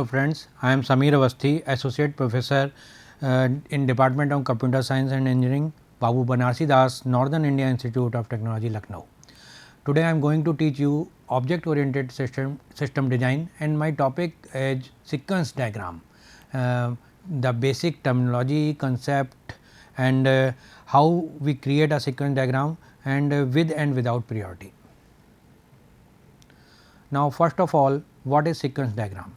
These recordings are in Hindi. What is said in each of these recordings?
friends, I am Sameer Avasthi, Associate Professor in Department of Computer Science and Engineering, Babu Banarsi Das, Northern India Institute of Technology, Lucknow. Today I am going to teach you object oriented system design, and my topic is sequence diagram, the basic terminology, concept, and how we create a sequence diagram, and with and without priority. Now first of all, what is sequence diagram?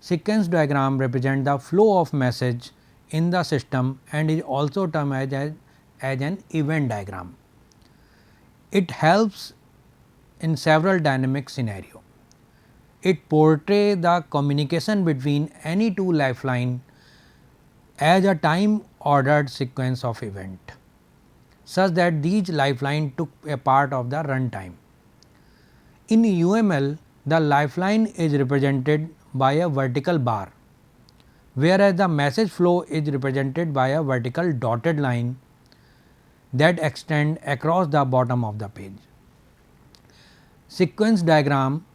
Sequence diagram represent the flow of message in the system and is also termed as an event diagram. It helps in several dynamic scenario. It portrays the communication between any two lifeline as a time ordered sequence of event, such that these lifeline took a part of the runtime. In UML, the lifeline is represented by a vertical bar, whereas the message flow is represented by a vertical dotted line that extend across the bottom of the page. Sequence diagram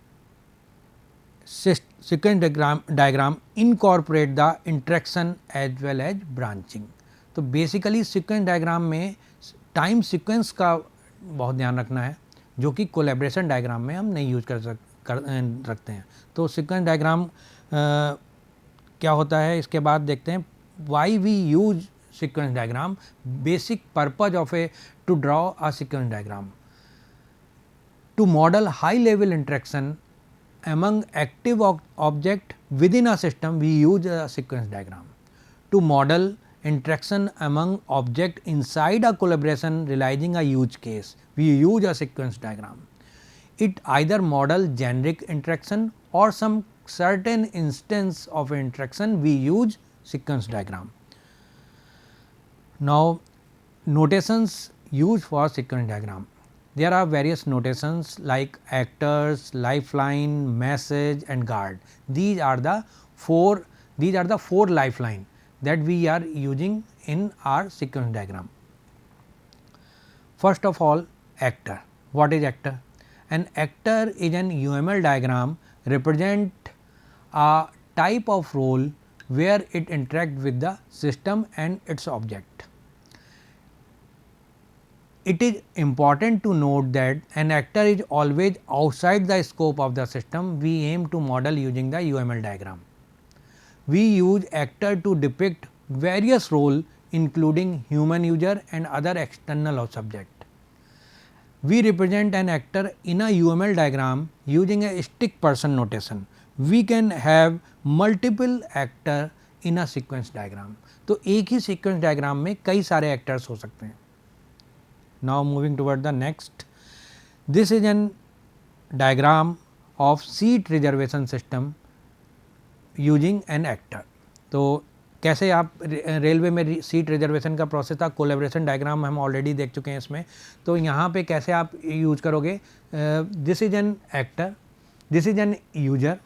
incorporate the interaction as well as branching. तो बेसिकली सीक्वेंस डायग्राम में टाइम सीक्वेंस का बहुत ध्यान रखना है, जो कि कोलैबोरेशन डायग्राम में हम नहीं यूज रखते हैं. तो सीक्वेंस डायग्राम क्या होता है, इसके बाद देखते हैं why we use sequence diagram. Basic purpose of a to draw a sequence diagram to model high level interaction among active object within a system, we use a sequence diagram. To model interaction among object inside a collaboration realizing a use case, we use a sequence diagram. It either model generic interaction or some certain instance of interaction, we use sequence diagram. Now notations used for sequence diagram. There are various notations like actors, lifeline, message and guard. These are the four lifeline that we are using in our sequence diagram. First of all, actor. What is actor? An actor is an UML diagram represent a type of role where it interact with the system and its object. It is important to note that an actor is always outside the scope of the system we aim to model using the UML diagram. We use actor to depict various roles including human user and other external subject. We represent an actor in a UML diagram using a stick person notation. We can have multiple actor in a sequence diagram. तो एक ही sequence diagram में कई सारे actors हो सकते हैं. Now moving toward the next, this is an diagram of seat reservation system using an actor. तो कैसे आप रेलवे में सीट रिजर्वेशन का प्रोसेस था, कोलैबोरेशन डायग्राम हम ऑलरेडी देख चुके हैं इसमें. तो यहाँ पे कैसे आप यूज करोगे, this is an actor, this is an user.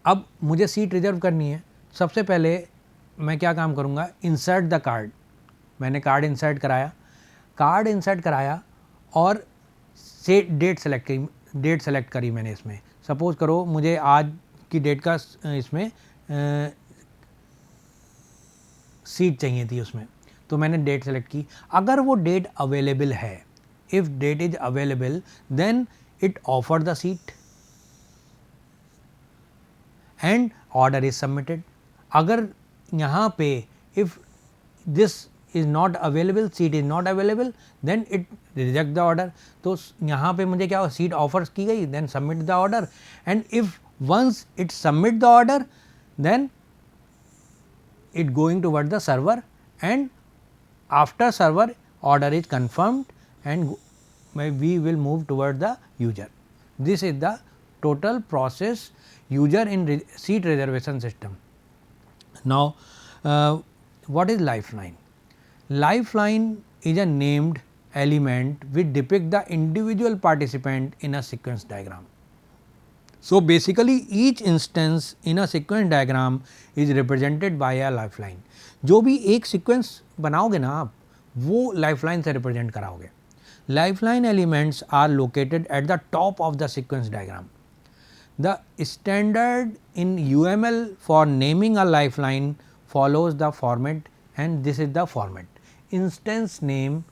अब मुझे सीट रिजर्व करनी है. सबसे पहले मैं क्या काम करूँगा, इंसर्ट द कार्ड. मैंने कार्ड इंसर्ट कराया और से डेट सेलेक्ट करी मैंने इसमें. सपोज़ करो मुझे आज की डेट का इसमें सीट चाहिए थी उसमें, तो मैंने डेट सेलेक्ट की. अगर वो डेट अवेलेबल है, if date is available then it offer the seat and order is submitted. अगर यहाँ पे if this is not available, seat is not available, then it reject the order. तो यहाँ पे मुझे क्या सीट ऑफर्स की गई, then submit the order, and if once it submit the order, then it going toward the server, and after server order is confirmed and we will move toward the user. This is the total process user in seat reservation system. Now what is lifeline? Lifeline is a named element which depict the individual participant in a sequence diagram. So basically each instance in a sequence diagram is represented by a lifeline. जो भी एक sequence बनाओगे ना आप, वो lifeline से represent कराओगे. Lifeline elements are located at the top of the sequence diagram. The standard in UML for naming a lifeline follows the format, and this is the format instance name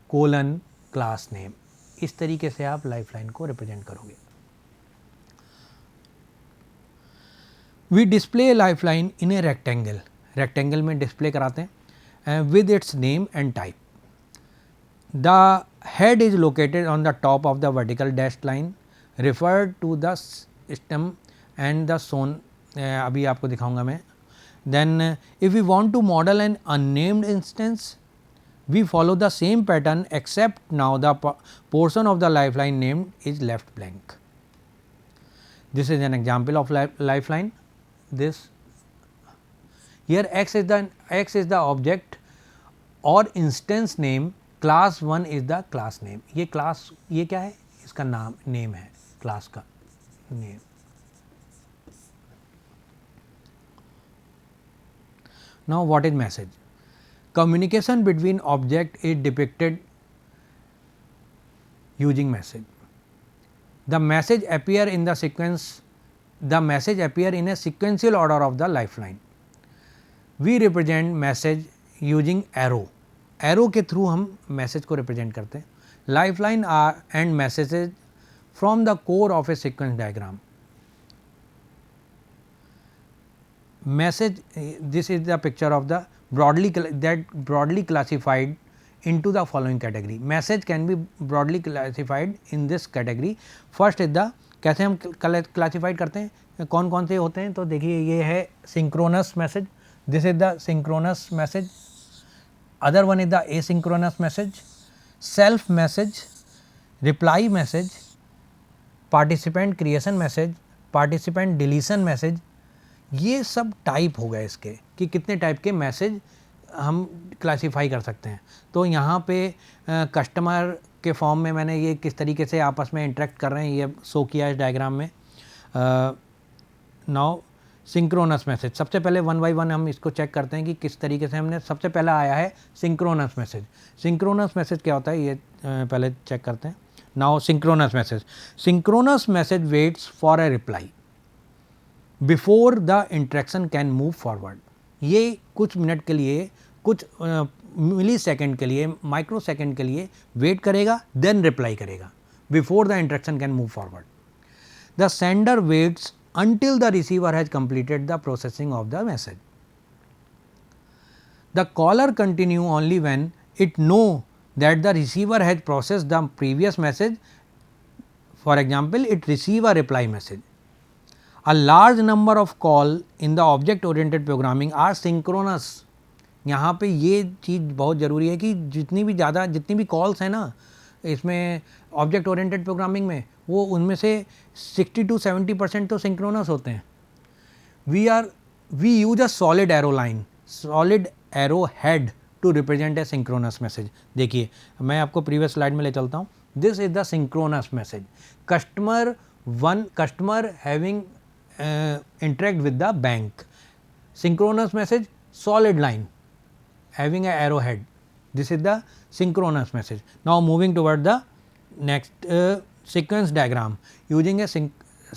colon class name. इस तरीके से आप लाइफलाइन को रिप्रेजेंट करोगे. We display a lifeline in a rectangle. Rectangle में डिस्प्ले कराते हैं with its name and type. The head is located on the top of the vertical dashed line referred to the stem and the zone. अभी आपको दिखाऊंगा मैं. Then if we want to model an unnamed instance, we follow the same pattern except now the portion of the lifeline named is left blank. This is an example of lifeline. This here x is the object or instance name, class 1 is the class name. ये class ये क्या है, इसका नाम name है, class का name. Now what is message? Communication between object is depicted using message. The message appear in the sequence. The message appear in a sequential order of the lifeline. We represent message using arrow. Arrow के थ्रू हम मैसेज को रिप्रेजेंट करते हैं. Lifeline are and messages from the core of a sequence diagram. Message, this is the picture of the broadly classified into the following category. Message can be broadly classified in this category. First is the, कैसे हम क्लासीफाइड करते हैं, कौन कौन से होते हैं, तो देखिए ये है synchronous message. This is the synchronous message. Other one is the asynchronous message, self message, reply message, participant creation message, participant deletion message. ये सब टाइप हो गए इसके कि कितने टाइप के मैसेज हम क्लासीफाई कर सकते हैं. तो यहाँ पे कस्टमर के फॉर्म में मैंने ये किस तरीके से आपस में इंटरेक्ट कर रहे हैं ये शो किया इस डायग्राम में. नाउ सिंक्रोनस मैसेज, सबसे पहले वन बाई वन हम इसको चेक करते हैं कि किस तरीके से हमने. सबसे पहला आया है सिंक्रोनस मैसेज. सिंक्रोनस मैसेज क्या होता है ये पहले चेक करते हैं. Now synchronous message. Synchronous message waits for a reply before the interaction can move forward. ये कुछ मिनट के लिए, कुछ मिली सेकेंड के लिए, माइक्रो सेकेंड के लिए वेट करेगा, देन रिप्लाई करेगा before the interaction can move forward. The sender waits until the receiver has completed the processing of the message. The caller continue only when it know that the receiver has processed the previous message. For example, it receive a reply message. A large number of call in the object oriented programming are synchronous. यहाँ पे ये चीज़ बहुत ज़रूरी है कि जितनी भी कॉल्स हैं ना इसमें ऑब्जेक्ट ओरिएंटेड प्रोग्रामिंग में, वो उनमें से 60 to 70% तो सिंक्रोनस होते हैं. We use a solid arrow line, solid arrow head to represent a synchronous message. देखिए मैं आपको प्रीवियस स्लाइड में ले चलता हूँ. This is the synchronous message. Customer having interact with the bank. Synchronous message, solid line having a arrowhead. This is the synchronous message. Now moving toward the next sequence diagram using a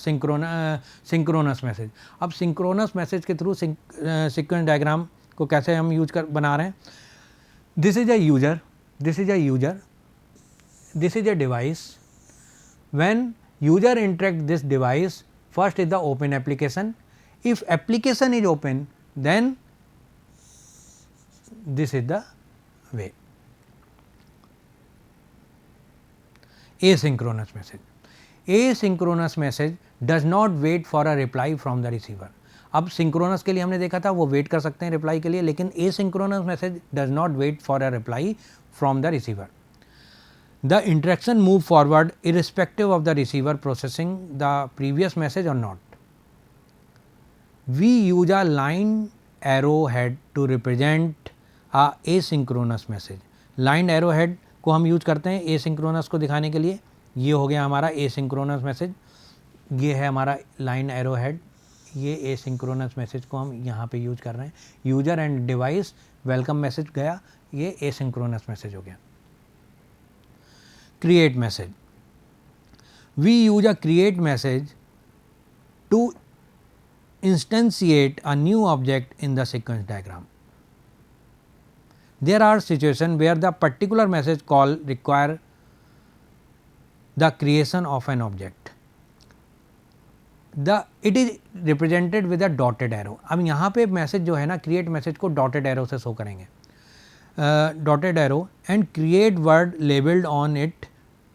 synchronous message. अब synchronous message के थ्रू sequence diagram को कैसे हम यूज कर बना रहे हैं. This is a user, this is a user, this is a device. When user interact this device, first is the open application. If application is open, then this is the way. Asynchronous message. Asynchronous message does not wait for a reply from the receiver. अब सिंक्रोनस के लिए हमने देखा था वो वेट कर सकते हैं रिप्लाई के लिए, लेकिन asynchronous message does not wait for a reply from the receiver. The interaction move forward irrespective of the receiver processing the previous message और not. We use a line arrow head to represent a asynchronous message. Line arrow head को हम यूज करते हैं एसिंक्रोनस को दिखाने के लिए. ये हो गया हमारा एसिंक्रोनस मैसेज, ये है हमारा लाइन एरो हेड. ये एसिंक्रोनस मैसेज को हम यहाँ पे यूज कर रहे हैं. User and device welcome message गया, ये एसिंक्रोनस मैसेज हो गया. Create message. We use a create message to instantiate a new object in the sequence diagram. There are situations where the particular message call require the creation of an object. It is represented with a dotted arrow. अब यहाँ पे मैसेज जो है ना, क्रिएट मैसेज को डॉटेड एरो से शो करेंगे, dotted arrow and create word labelled on it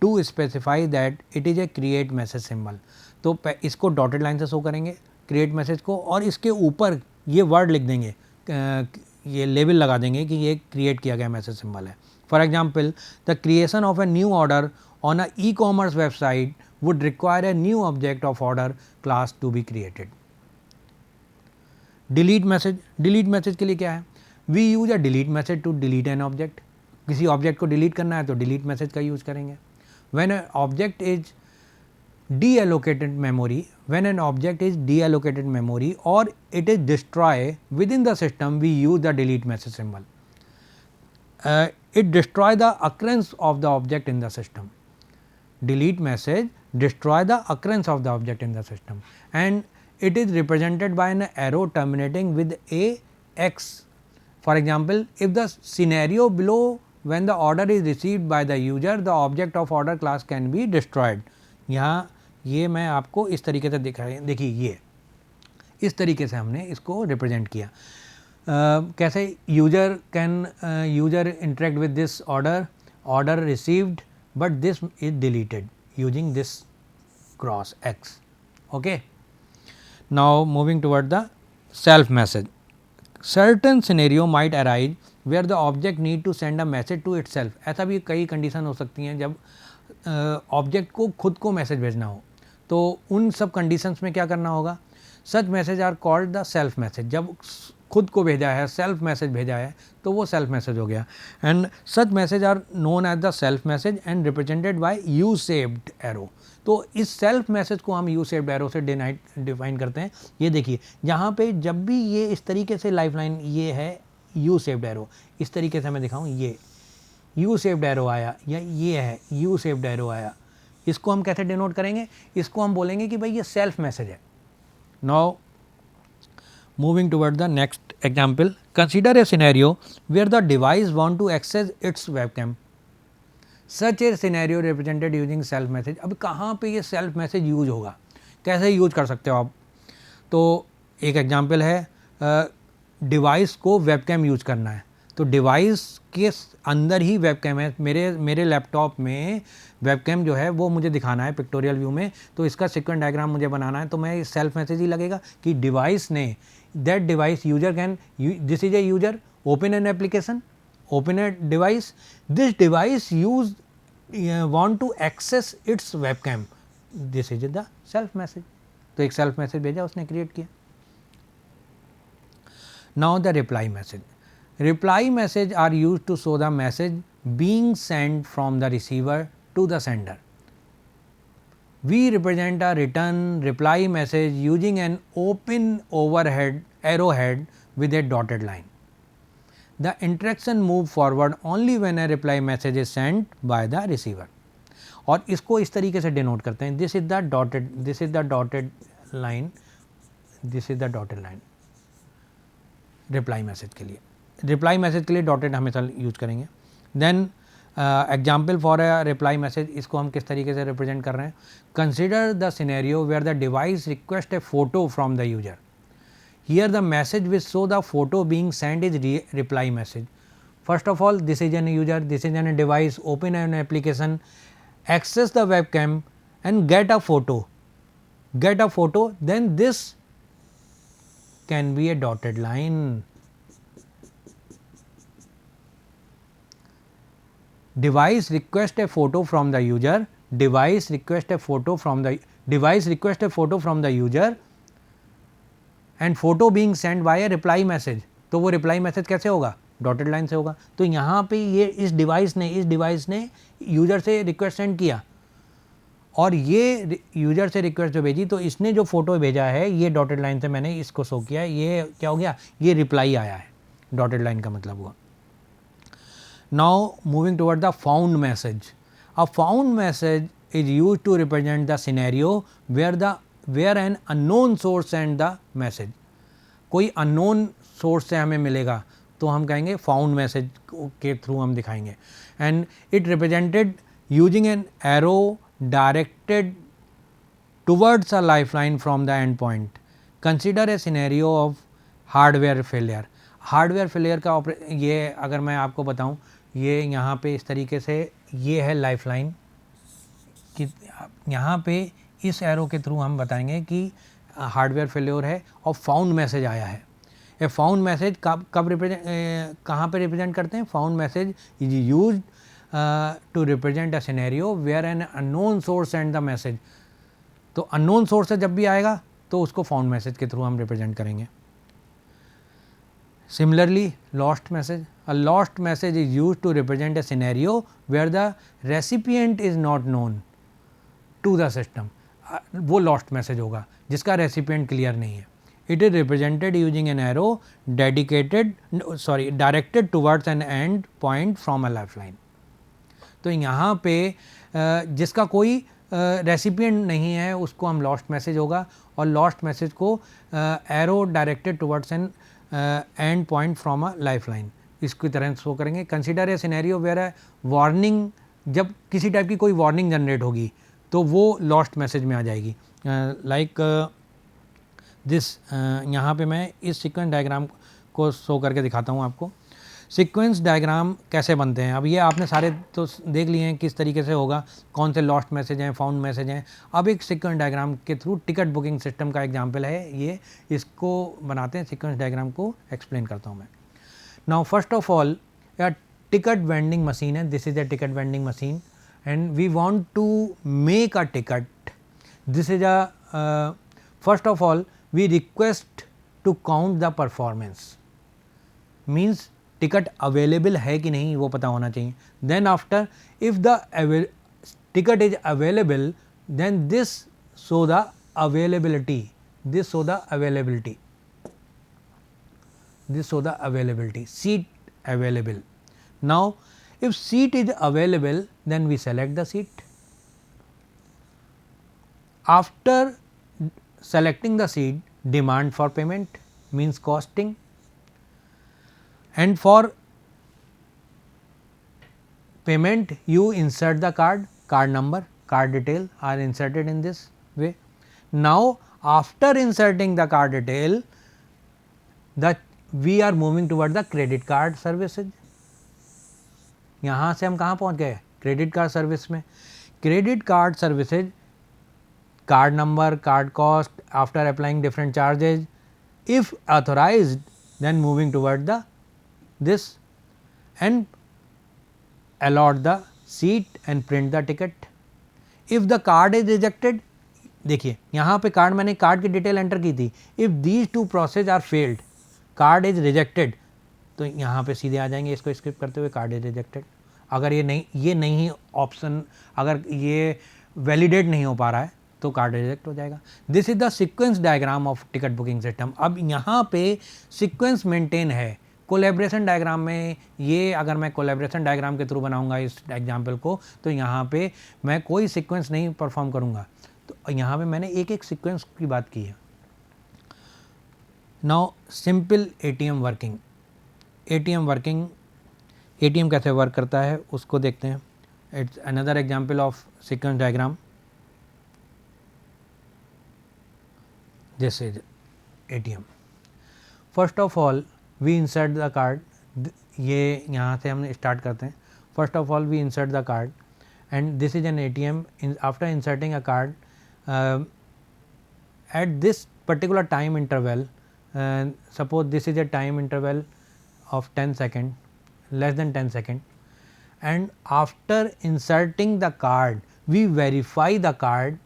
to specify that it is a create message symbol. तो इसको डॉटेड लाइन से शो करेंगे क्रिएट मैसेज को, और इसके ऊपर ये वर्ड लिख देंगे, ये लेबल लगा देंगे कि ये क्रिएट किया गया मैसेज सिंबल है. For example, the creation of a new order on a e-commerce website would require a new object of order class to be created. Delete message. Delete message के लिए क्या है? We use a delete message to delete an object. किसी ऑब्जेक्ट को डिलीट करना है तो डिलीट मैसेज का यूज़ करेंगे. When an object is deallocated memory or it is destroyed within the system, we use the delete message symbol. It destroys the occurrence of the object in the system. Delete message destroy the occurrence of the object in the system, and it is represented by an arrow terminating with a x. For example, if the scenario below, when the order is received by the user, the object of order class can be destroyed. यहाँ ये मैं आपको इस तरीके से दिखाई, देखिए ये इस तरीके से हमने इसको रिप्रेजेंट किया. कैसे user interact with this order received but this is deleted using this cross x. Okay. Now moving toward the self message. Certain scenario might arise where the object need to send a message to itself. ऐसा भी कई कंडीशन हो सकती हैं जब ऑब्जेक्ट को खुद को मैसेज भेजना हो, तो उन सब कंडीशंस में क्या करना होगा? Such message are called the self message. जब खुद को भेजा है, सेल्फ मैसेज भेजा है, तो वो सेल्फ मैसेज हो गया. And such message are known as the self message and represented by U shaped arrow. तो इस सेल्फ मैसेज को हम यू शेप्ड एरो से डिफाइन करते हैं. ये देखिए यहाँ पे जब भी ये इस तरीके से लाइफ लाइन, ये है यू शेप्ड एरो, इस तरीके से मैं दिखाऊँ, ये यू शेप्ड एरो आया या ये है यू शेप्ड एरो आया, इसको हम कैसे डिनोट करेंगे? इसको हम बोलेंगे कि भाई ये सेल्फ मैसेज है. Now moving toward the next example, consider a scenario where the device want to access its webcam. Such a scenario represented using self message. अब कहाँ पे ये self message यूज होगा, कैसे यूज कर सकते हो आप? तो एक एग्जाम्पल है, डिवाइस को वेबकैम यूज करना है, तो डिवाइस के अंदर ही वेबकैम है. मेरे लैपटॉप में वेबकैम जो है वो मुझे दिखाना है पिक्टोरियल व्यू में, तो इसका सीक्वेंस डायग्राम मुझे बनाना है, तो मैं सेल्फ मैसेज ही लगेगा कि डिवाइस ने, that device user can, this is a user, open an application, open a device, this device want to access its webcam, this is the self message. तो एक self message भेजा, उसने create किया. Now the reply message. Reply message are used to show the message being sent from the receiver to the sender. We represent a return reply message using an open overhead arrowhead with a dotted line. The interaction move forward only when a reply message is sent by the receiver. और इसको इस तरीके से डिनोट करते हैं, this is the dotted line, this is the dotted line. Reply message के लिए डॉटेड हमेशा यूज करेंगे. Then example for a reply message, इसको हम किस तरीके से रिप्रेजेंट कर रहे हैं? Consider the scenario where the device request a photo from the user. Here the message which show the photo being send is reply message. First of all, this is an user, this is an device, open an application, access the webcam and get a photo, then this can be a dotted line. Device request a photo from the user, device request a photo from the user and photo being sent by a reply message. तो वो reply message कैसे होगा? डॉटेड लाइन से होगा. तो यहाँ पे ये इस डिवाइस ने यूज़र से रिक्वेस्ट सेंड किया और ये यूज़र से रिक्वेस्ट जो भेजी, तो इसने जो फोटो भेजा है ये डॉटेड लाइन से मैंने इसको शो किया, ये क्या हो गया? ये रिप्लाई आया है, डॉटेड लाइन का मतलब हुआ. Now moving toward the found message. A found message is used to represent the scenario where the where an unknown source send the message, कोई अननोन सोर्स से हमें मिलेगा तो हम कहेंगे फाउंड मैसेज के थ्रू हम दिखाएंगे. And it represented using an arrow directed towards a lifeline from the end point. Consider a scenario of hardware failure. Hardware failure का ये अगर मैं आपको बताऊं, ये यहाँ पे इस तरीके से ये है लाइफलाइन कि यहाँ पे इस एरो के थ्रू हम बताएंगे कि हार्डवेयर फेलियर है और फाउंड मैसेज आया है. ए फाउंड मैसेज कब रिप्रेजेंट कहाँ पे रिप्रेजेंट करते हैं? Found message is used to represent a scenario where an unknown source and the message. तो अननोन सोर्स से जब भी आएगा तो उसको फाउंड मैसेज के थ्रू हम रिप्रेजेंट करेंगे. Similarly lost message, a lost message is used to represent a scenario where the recipient is not known to the system. वो लॉस्ट मैसेज होगा जिसका रेसिपिएंट क्लियर नहीं है. It is represented using an arrow directed towards an end point from a lifeline. तो यहाँ पे जिसका कोई रेसिपिएंट नहीं है उसको हम लॉस्ट मैसेज होगा, और लॉस्ट मैसेज को arrow directed towards an end point from a lifeline इसकी तरह शो करेंगे. Consider a scenario where a warning, जब किसी टाइप की कोई वार्निंग जनरेट होगी तो वो लॉस्ट मैसेज में आ जाएगी. लाइक दिस, यहाँ पे मैं इस सीक्वेंस डायग्राम को शो करके दिखाता हूँ आपको. सीक्वेंस डायग्राम कैसे बनते हैं? अब ये आपने सारे तो देख लिए हैं किस तरीके से होगा, कौन से लॉस्ट मैसेज हैं, फाउंड मैसेज हैं. अब एक सीक्वेंस डायग्राम के थ्रू टिकट बुकिंग सिस्टम का एग्जांपल है ये, इसको बनाते हैं. सीक्वेंस डायग्राम को एक्सप्लेन करता हूँ मैं. नाउ फर्स्ट ऑफ ऑल या टिकट वेंडिंग मशीन है. This is a ticket vending machine and we want to make a ticket. This is a first of all we request to count the performance, means ticket available है कि नहीं वो पता होना चाहिए. Then after if the ticket is available then this show the availability, this show the availability, this show the availability, seat available. Now if seat is available then we select the seat. After selecting the seat, demand for payment means costing, and for payment you insert the card number, card detail are inserted in this way. Now after inserting the card detail, we are moving toward the credit card services. यहाँ से हम कहाँ पहुँच गए? क्रेडिट कार्ड सर्विस में. Credit card services, card number, card cost, after applying different charges, if authorised then moving toward the this and allot the seat and print the ticket. If the card is rejected, देखिए यहाँ पे कार्ड, मैंने कार्ड की डिटेल एंटर की थी. If these two process are failed, card is rejected, तो यहाँ पे सीधे आ जाएंगे इसको स्किप करते हुए, कार्ड इज रिजेक्टेड. अगर ये नहीं ऑप्शन, अगर ये वैलिडेट नहीं हो पा रहा है तो कार्ड रिजेक्ट हो जाएगा. This is the sequence diagram of ticket booking system. अब यहाँ पे सीक्वेंस मेंटेन है. कोलैबोरेशन डायग्राम में ये, अगर मैं कोलैबोरेशन डायग्राम के थ्रू बनाऊंगा इस एग्जाम्पल को, तो यहाँ पे मैं कोई सीक्वेंस नहीं परफॉर्म करूँगा. तो यहाँ पे मैंने एक एक सीक्वेंस की बात की है. Now simple ATM working. ATM working, ATM कैसे वर्क करता है उसको देखते हैं. It's another example of sequence diagram. This is ATM. First of all we insert the card. ये यहाँ से हम स्टार्ट करते हैं. First of all we insert the card and this is an ATM. After inserting a card at this particular time interval, suppose this is a time interval of 10 second, less than 10 second, and after inserting the card we verify the card,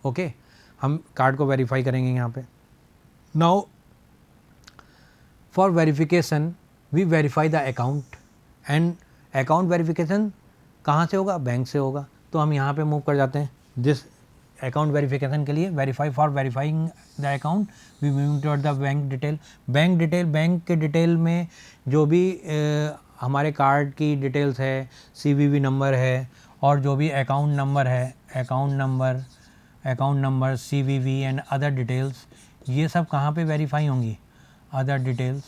okay, हम कार्ड को वेरीफाई करेंगे यहाँ पे. Now for verification we verify the account, and account verification कहाँ से होगा? बैंक से होगा. तो हम यहाँ पे मूव कर जाते हैं. दिस अकाउंट वेरिफिकेशन के लिए verify, for verifying the account we move toward the bank detail. Bank detail, bank के डिटेल में जो भी हमारे कार्ड की डिटेल्स है, CVV नंबर है और जो भी अकाउंट नंबर है, account number CVV and other details, ये सब कहाँ पे वेरीफाई होंगी? अदर डिटेल्स,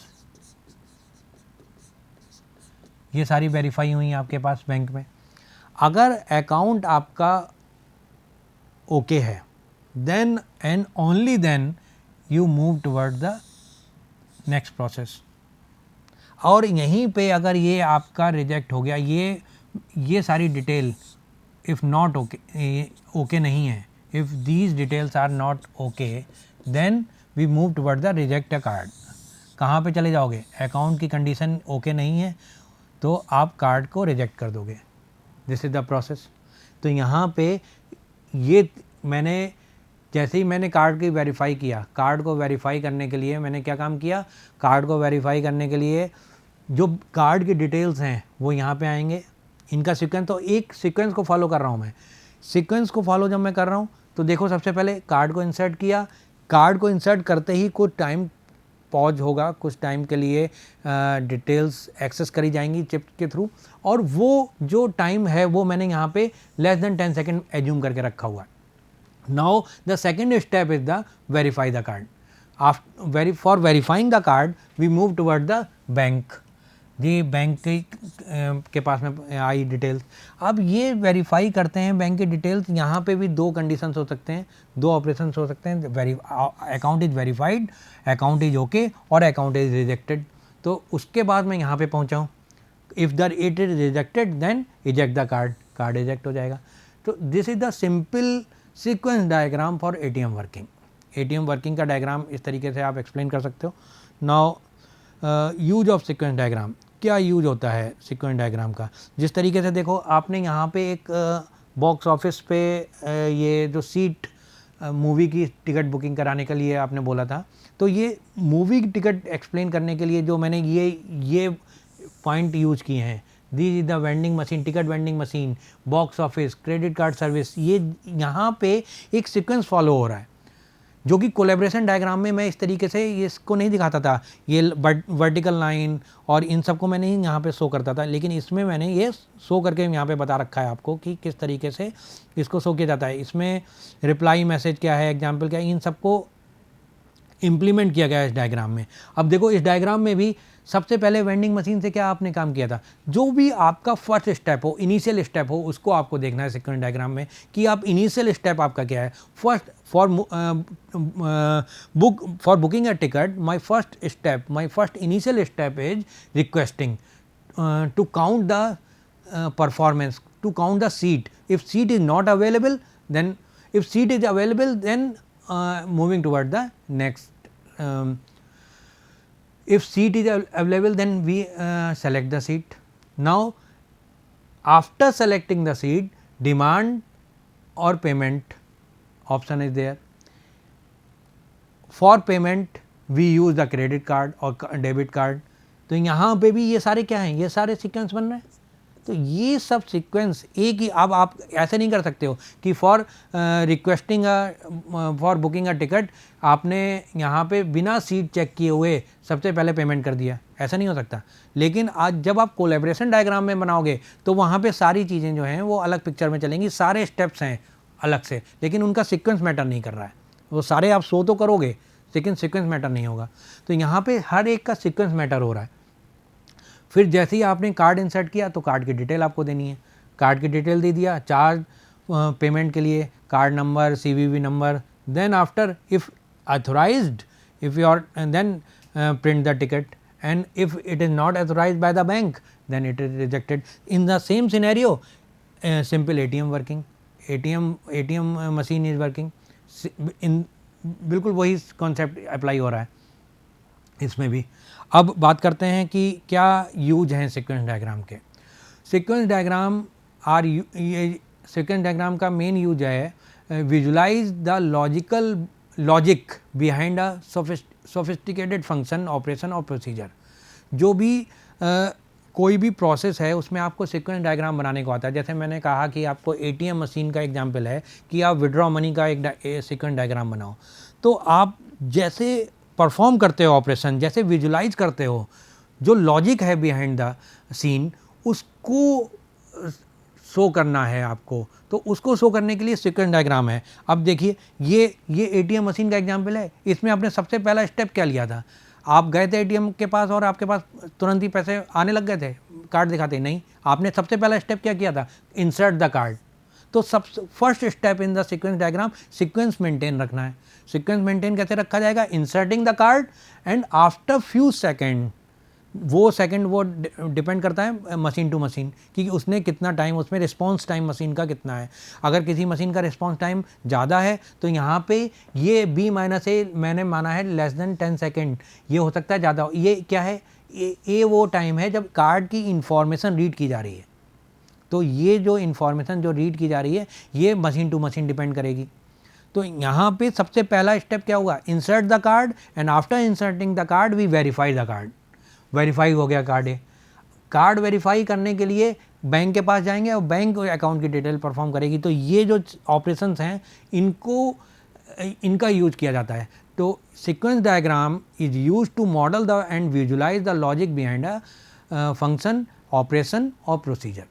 ये सारी वेरीफाई हुई आपके पास बैंक में। अगर अकाउंट आपका ओके है, then and only then you move toward the next process. और यहीं पे अगर ये आपका रिजेक्ट हो गया, ये सारी डिटेल इफ़ नॉट ओके नहीं है, if these details are not okay, then we move toward the reject a card. कहाँ पे चले जाओगे? अकाउंट की कंडीशन ओके नहीं है तो आप कार्ड को रिजेक्ट कर दोगे। This is the process. तो यहाँ पे ये जैसे ही मैंने कार्ड की वेरीफाई किया, कार्ड को वेरीफाई करने के लिए मैंने क्या काम किया? कार्ड को वेरीफाई करने के लिए जो कार्ड की डिटेल्स हैं वो यहाँ पे आएंगे, इनका सीक्वेंस। तो एक सीक्वेंस को फॉलो कर रहा हूँ मैं। सीक्वेंस को फॉलो जब मैं कर रहा हूँ तो देखो, सबसे पहले कार्ड को इंसर्ट किया। कार्ड को इंसर्ट करते ही कुछ टाइम पॉज होगा, कुछ टाइम के लिए डिटेल्स एक्सेस करी जाएंगी चिप के थ्रू, और वो जो टाइम है वो मैंने यहाँ पे लेस देन 10 सेकेंड एज्यूम करके रखा हुआ है। Now the second step is the verify the card. For verifying the card we move toward the bank. जी, बैंक के पास में आई डिटेल्स। अब ये वेरीफाई करते हैं बैंक की डिटेल्स। यहाँ पे भी दो कंडीशंस हो सकते हैं, दो ऑपरेशंस हो सकते हैं। Account is verified, account is okay, और अकाउंट इज रिजेक्टेड। तो उसके बाद मैं यहाँ पे पहुँचा हूँ। If the it is rejected then eject the card, card reject हो जाएगा। तो this is the simple sequence diagram for ATM working. ATM working का डायग्राम इस तरीके से आप एक्सप्लेन कर सकते हो। Now use of sequence diagram, क्या यूज होता है सीक्वेंस डायग्राम का? जिस तरीके से देखो, आपने यहाँ पे एक बॉक्स ऑफिस पे ये जो सीट मूवी की टिकट बुकिंग कराने के लिए आपने बोला था, तो ये मूवी की टिकट एक्सप्लेन करने के लिए जो मैंने ये पॉइंट यूज किए हैं, this is the vending machine, ticket vending machine, box office, credit card service, ये यहाँ पे एक सीक्वेंस फॉलो हो रहा है, जो कि कोलैबोरेशन डायग्राम में मैं इस तरीके से इसको नहीं दिखाता था। ये वर्टिकल लाइन और इन सबको मैंने यहाँ पे शो करता था, लेकिन इसमें मैंने ये शो करके यहाँ पे बता रखा है आपको कि किस तरीके से इसको शो किया जाता है। इसमें रिप्लाई मैसेज क्या है, एग्जाम्पल क्या है, इन सबको इम्प्लीमेंट किया गया है इस डायग्राम में। अब देखो, इस डायग्राम में भी सबसे पहले वेंडिंग मशीन से क्या आपने काम किया था? जो भी आपका फर्स्ट स्टेप हो, इनिशियल स्टेप हो, उसको आपको देखना है सीक्वेंस डायग्राम में कि आप इनिशियल स्टेप आपका क्या है। First for booking a ticket, my first step, my first initial step is requesting to count the performance, to count the seat. If seat is not available then, if seat is available then moving toward the next. If seat is available, then we select the seat. Now after selecting the seat, demand or payment option is there. For payment we use the credit card or debit card. तो यहाँ पे भी ये सारे क्या हैं? ये सारे सीक्वेंस बन रहे हैं। तो ये सब सीक्वेंस एक ही, अब आप ऐसे नहीं कर सकते हो कि for requesting for booking a ticket आपने यहाँ पे बिना सीट चेक किए हुए सबसे पहले पेमेंट कर दिया, ऐसा नहीं हो सकता। लेकिन आज जब आप कोलैबोरेशन डायग्राम में बनाओगे तो वहाँ पे सारी चीज़ें जो हैं वो अलग पिक्चर में चलेंगी, सारे स्टेप्स हैं अलग से, लेकिन उनका सीक्वेंस मैटर नहीं कर रहा है। वो सारे आप शो तो करोगे लेकिन सीक्वेंस मैटर नहीं होगा। तो यहाँ पे हर एक का सीक्वेंस मैटर हो रहा है। फिर जैसे ही आपने कार्ड इंसर्ट किया तो कार्ड की डिटेल आपको देनी है। कार्ड की डिटेल दे दिया, चार्ज पेमेंट के लिए card number, CVV number, then after if authorised, if you are then print the ticket, and if it is not authorised by the bank then it is rejected. In the same scenario simple ATM working, ATM machine is working, in बिल्कुल वही कॉन्सेप्ट अप्लाई हो रहा है इसमें भी। अब बात करते हैं कि क्या यूज हैं सीक्वेंस डायग्राम के। सीक्वेंस डायग्राम सीक्वेंस डायग्राम का मेन यूज है visualise the logic behind a sophisticated function, operation और प्रोसीजर। जो भी कोई भी प्रोसेस है उसमें आपको सीक्वेंस डायग्राम बनाने को आता है। जैसे मैंने कहा कि आपको ATM मशीन का एग्जांपल है कि आप विड्रॉ मनी का एक सीक्वेंस डायग्राम बनाओ, तो आप जैसे परफॉर्म करते हो ऑपरेशन, जैसे विजुलाइज करते हो, जो लॉजिक है बिहाइंड द सीन, उसको शो करना है आपको, तो उसको शो करने के लिए सीक्वेंस डायग्राम है। अब देखिए ये एटीएम मशीन का एग्जाम्पल है। इसमें आपने सबसे पहला स्टेप क्या लिया था, आप गए थे एटीएम के पास और आपके पास तुरंत ही पैसे आने लग गए थे, कार्ड दिखाते? नहीं, आपने सबसे पहला स्टेप क्या किया था, इंसर्ट द कार्ड। तो सब first step in the sequence diagram, sequence maintain रखना है। सीक्वेंस मेंटेन कैसे रखा जाएगा, inserting the card and after few second, वो सेकंड वो डिपेंड करता है मशीन टू मशीन कि उसने कितना टाइम, उसमें रिस्पांस टाइम मशीन का कितना है। अगर किसी मशीन का रिस्पांस टाइम ज़्यादा है तो यहाँ पे ये B माइनस ए मैंने माना है लेस देन 10 सेकेंड, ये हो सकता है ज़्यादा। ये क्या है, ए वो टाइम है जब कार्ड की इंफॉर्मेशन रीड की जा रही है। तो ये जो इंफॉर्मेशन जो रीड की जा रही है ये मशीन टू मशीन डिपेंड करेगी। तो यहाँ पे सबसे पहला स्टेप क्या हुआ, insert the card and after inserting the card we verify the card. Verify हो गया कार्ड है। कार्ड वेरीफाई करने के लिए बैंक के पास जाएंगे और बैंक अकाउंट की डिटेल परफॉर्म करेगी। तो ये जो ऑपरेशंस हैं इनका यूज किया जाता है। तो sequence diagram is use to model the end visualise the logic behind a function, operation और procedure.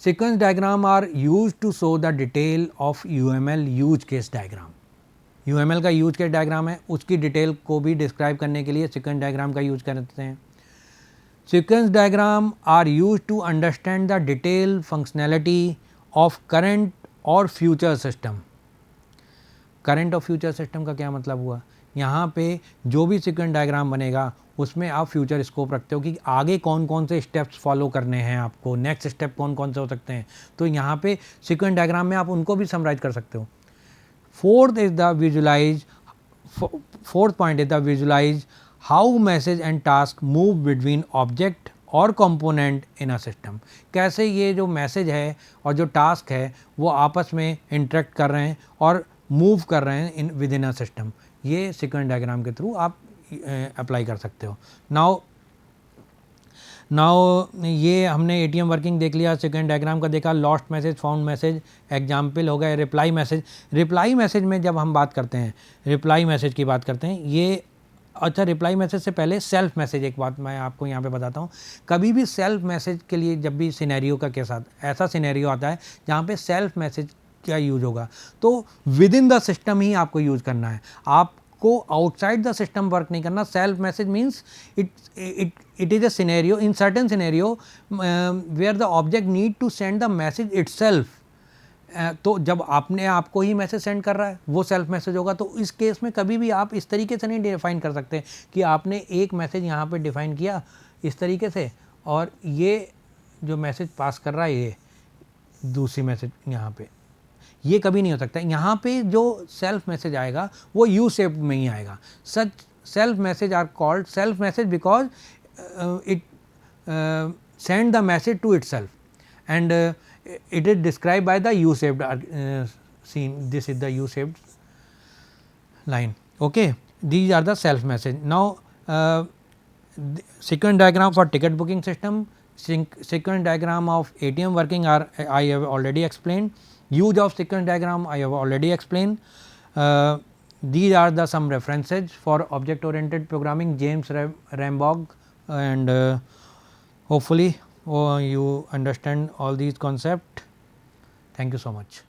Sequence diagram are use to show the detail of UML use case diagram. UML का यूज केस डायग्राम है, उसकी डिटेल को भी डिस्क्राइब करने के लिए सीक्वेंस डायग्राम का यूज करते हैं। Sequence diagram are use to understand the detail functionality of current और फ्यूचर सिस्टम। करंट और फ्यूचर सिस्टम का क्या मतलब हुआ, यहाँ पे जो भी सीक्वेंस डायग्राम बनेगा उसमें आप फ्यूचर स्कोप रखते हो कि आगे कौन कौन से स्टेप्स फॉलो करने हैं आपको, नेक्स्ट स्टेप कौन कौन से हो सकते हैं। तो यहाँ पे सीक्वेंस डायग्राम में आप उनको भी समराइज कर सकते हो। Fourth point is the visualise how message and task move between object और कंपोनेंट इन अ सिस्टम। कैसे ये जो मैसेज है और जो टास्क है वो आपस में इंटरेक्ट कर रहे हैं और मूव कर रहे हैं विद इन अ सिस्टम। ये सीक्वेंस डायग्राम के थ्रू आप अप्लाई कर सकते हो। नाउ ये हमने एटीएम वर्किंग देख लिया, सीक्वेंस डायग्राम का देखा, lost message, found message, example हो गए। रिप्लाई मैसेज, रिप्लाई मैसेज में जब हम बात करते हैं, रिप्लाई मैसेज की बात करते हैं, ये अच्छा रिप्लाई मैसेज से पहले सेल्फ मैसेज, एक बात मैं आपको यहाँ पे बताता हूँ। कभी भी सेल्फ मैसेज के लिए जब भी सिनेरियो का के साथ ऐसा सिनेरियो आता है जहाँ पे सेल्फ मैसेज क्या यूज होगा, तो विद इन द सिस्टम ही आपको यूज करना है, आपको आउटसाइड द सिस्टम वर्क नहीं करना। Self message means it is a scenario, in certain scenario where the object need to send the message itself। तो जब आपने आपको ही मैसेज सेंड कर रहा है वो सेल्फ मैसेज होगा। तो इस केस में कभी भी आप इस तरीके से नहीं डिफाइन कर सकते कि आपने एक मैसेज यहाँ पे डिफाइन किया इस तरीके से और ये जो मैसेज पास कर रहा है ये दूसरी मैसेज यहाँ पे, ये कभी नहीं हो सकता। यहाँ पे जो सेल्फ मैसेज आएगा वो यू शेप में ही आएगा। Such self message are called self message because it send the message to itself and it is described by the U-shaped scene. This is the U-shaped line. Okay, these are the self message. Now sequence diagram for ticket booking system, sequence diagram of ATM working are I have already explained. Use of sequence diagram I have already explained. These are the some references for object oriented programming, James Ramborg, and hopefully you understand all these concepts. Thank you so much.